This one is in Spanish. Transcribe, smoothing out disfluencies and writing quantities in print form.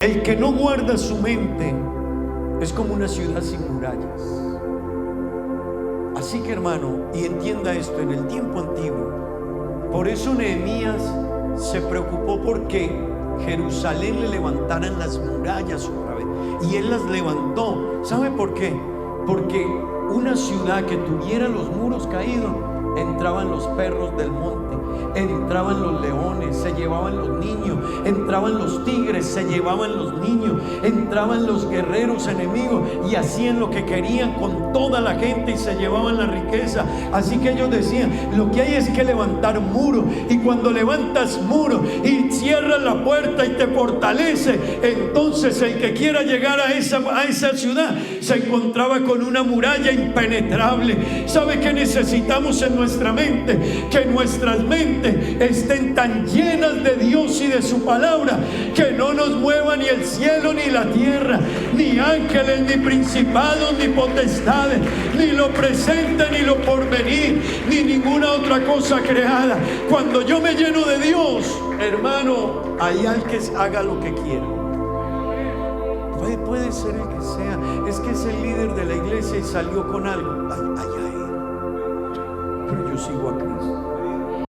El que no guarda su mente es como una ciudad sin murallas. Así que, hermano, y entienda esto, en el tiempo antiguo, por eso Nehemías se preocupó porque Jerusalén le levantaran las murallas otra vez, y él las levantó. ¿Sabe por qué? Porque una ciudad que tuviera los muros caídos, entraban los perros del monte, entraban los leones, se llevaban los niños, entraban los tigres, se llevaban los niños, entraban los guerreros enemigos y hacían lo que querían con toda la gente y se llevaban la riqueza. Así que ellos decían, lo que hay es que levantar muros, y cuando levantas muros y cierras la puerta y te fortalece, entonces el que quiera llegar a esa ciudad se encontraba con una muralla impenetrable. ¿Sabe qué necesitamos en nuestra mente? Que nuestras mentes estén tan llenas de Dios y de su palabra que no nos mueva ni el cielo ni la tierra, ni ángeles, ni principados, ni potestades, ni lo presente, ni lo porvenir, ni ninguna otra cosa creada. Cuando yo me lleno de Dios, hermano, hay al que haga lo que quiera. Puede ser el que sea, es que es el líder de la iglesia y salió con algo. Ay, pero yo sigo a Cristo.